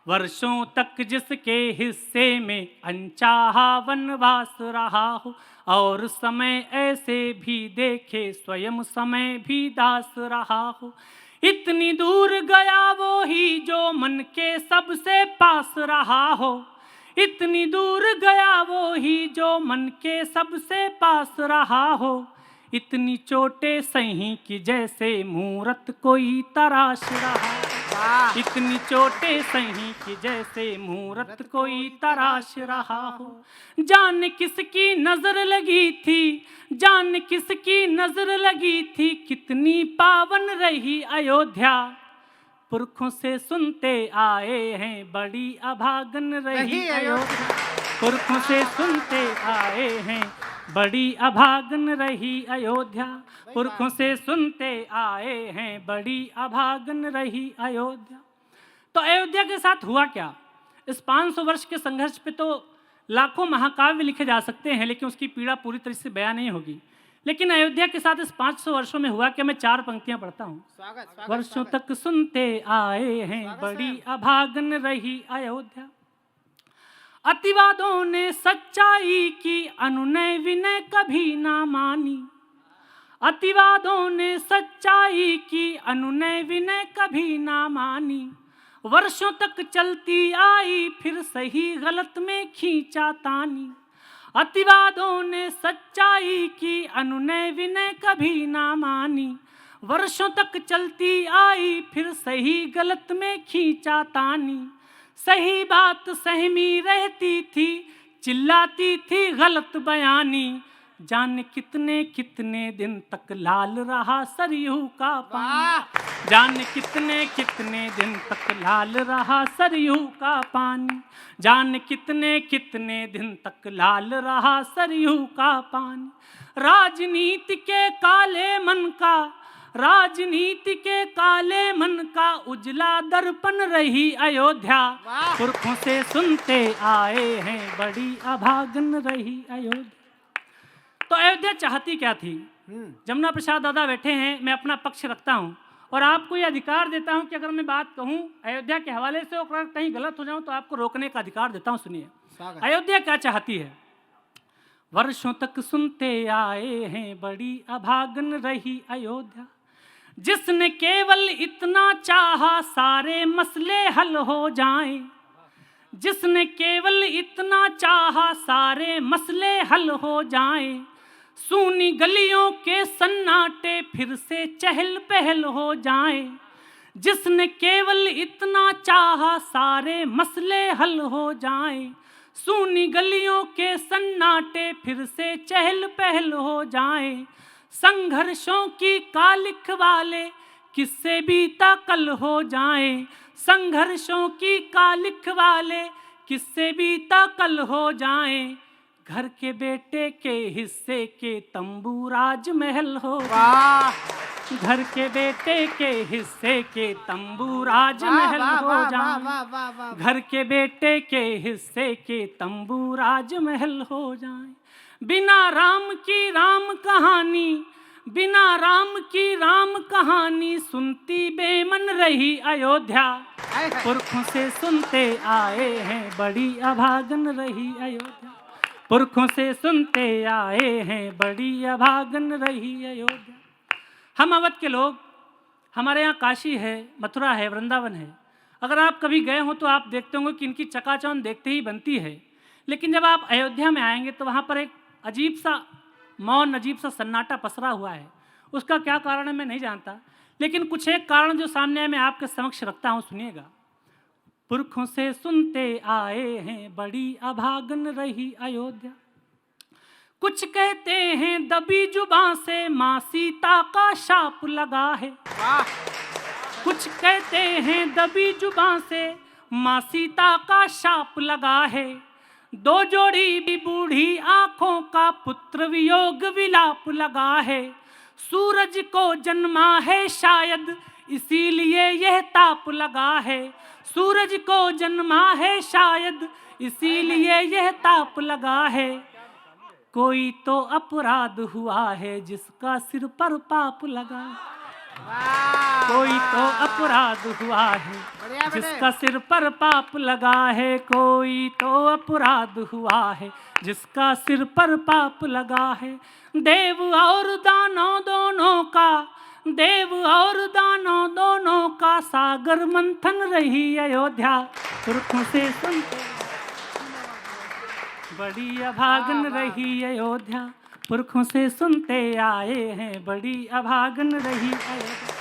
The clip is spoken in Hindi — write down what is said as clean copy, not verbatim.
वर्षों तक जिसके हिस्से में अनचाहा वनवास रहा हो, और समय ऐसे भी देखे स्वयं समय भी दास रहा हो। इतनी दूर गया वो ही जो मन के सबसे पास रहा हो, इतनी दूर गया वो ही जो मन के सबसे पास रहा हो। इतनी चोटें सही कि जैसे मूरत कोई तराश रहा, इतनी चोटें सही कि जैसे मूरत कोई तराश रहा हो। जान किसकी नजर लगी थी, जान किसकी नजर लगी थी, कितनी पावन रही अयोध्या। पुरखों से सुनते आए हैं बड़ी अभागन रही अयोध्या, पुरखों से सुनते आए हैं बड़ी अभागन रही अयोध्या, पुरखों से सुनते आए हैं बड़ी अभागन रही अयोध्या। तो अयोध्या के साथ हुआ क्या? इस 500 वर्ष के संघर्ष पे तो लाखों महाकाव्य लिखे जा सकते हैं, लेकिन उसकी पीड़ा पूरी तरह से बयां नहीं होगी। लेकिन अयोध्या के साथ इस 500 वर्षों में हुआ कि मैं 4 पंक्तियां पढ़ता हूं। वर्षों तक सुनते आए हैं बड़ी अभागन रही अयोध्या, अतिवादों ने सच्चाई की अनुनय विनय कभी ना मानी, अतिवादों ने सच्चाई की अनुनय विनय कभी ना मानी। वर्षों तक चलती आई फिर सही गलत में खींचा तानी, अतिवादों ने सच्चाई की अनुनय विनय कभी ना मानी। वर्षों तक चलती आई फिर सही गलत में खींचा तानी। सही बात सहमी रहती थी, चिल्लाती थी गलत बयानी। जाने कितने कितने दिन तक लाल रहा सरयू का पानी, जाने कितने कितने दिन तक लाल रहा सरयू का पानी, जाने कितने कितने दिन तक लाल रहा सरयू का पानी। राजनीति के काले मन का, राजनीति के काले मन का उजला दर्पण रही अयोध्या। पुरखों से सुनते आए हैं बड़ी अभागन रही अयोध्या। तो अयोध्या चाहती क्या थी? जमुना प्रसाद दादा बैठे हैं, मैं अपना पक्ष रखता हूं और आपको ये अधिकार देता हूं कि अगर मैं बात कहूं अयोध्या के हवाले से और कहीं गलत हो जाऊं तो आपको रोकने का अधिकार देता हूं। सुनिए अयोध्या क्या चाहती है। वर्षों तक सुनते आए हैं बड़ी अभागन रही अयोध्या, जिसने केवल इतना चाहा सारे मसले हल हो जाएं, जिसने केवल इतना चाहा सारे मसले हल हो जाएं। सूनी गलियों के सन्नाटे फिर से चहल पहल हो जाएं, जिसने केवल इतना चाहा सारे मसले हल हो जाएं। सूनी गलियों के सन्नाटे फिर से चहल पहल हो जाएं। संघर्षों की कालिख वाले किससे बीता कल हो जाएं, संघर्षों की कालिख वाले किससे बीता कल हो जाएं। घर के बेटे के हिस्से के तंबू राजमहल हो, घर के बेटे के हिस्से के तंबू राजमहल हो जाएं, घर के बेटे के हिस्से के तंबू राजमहल हो जाएं। बिना राम की राम कहानी, बिना राम की राम कहानी सुनती बेमन रही अयोध्या। पुरखों से सुनते आए हैं बड़ी अभागन रही अयोध्या, पुरखों से सुनते आए हैं बड़ी अभागन रही अयोध्या। हम अवध के लोग, हमारे यहाँ काशी है, मथुरा है, वृंदावन है। अगर आप कभी गए हो तो आप देखते होंगे कि इनकी चकाचौंध देखते ही बनती है। लेकिन जब आप अयोध्या में आएंगे तो वहाँ पर एक अजीब सा मौन, अजीब सा सन्नाटा पसरा हुआ है। उसका क्या कारण है मैं नहीं जानता, लेकिन कुछ एक कारण जो सामने है मैं आपके समक्ष रखता हूँ, सुनिएगा। पुरखों से सुनते आए हैं बड़ी अभागन रही अयोध्या, कुछ कहते हैं दबी जुबां से माँ सीता का शाप लगा है, कुछ कहते हैं दबी जुबां से माँ सीता का शाप लगा है। दो जोड़ी बूढ़ी आंखों का पुत्र वियोग विलाप लगा है। सूरज को जन्मा है शायद इसीलिए यह ताप लगा है, सूरज को जन्मा है शायद इसीलिए यह ताप लगा है। कोई तो अपराध हुआ है जिसका सिर पर पाप लगा, कोई तो अपराध हुआ है जिसका सिर पर पाप लगा है, कोई तो अपराध हुआ है जिसका सिर पर पाप लगा है। देव और दानव दोनों का, देव और दानव दोनों का सागर मंथन रही अयोध्या। पुरखों से सुनते बड़ी अभागन रही अयोध्या, पुरखों से सुनते आए हैं बड़ी अभागन रही अयोध्या।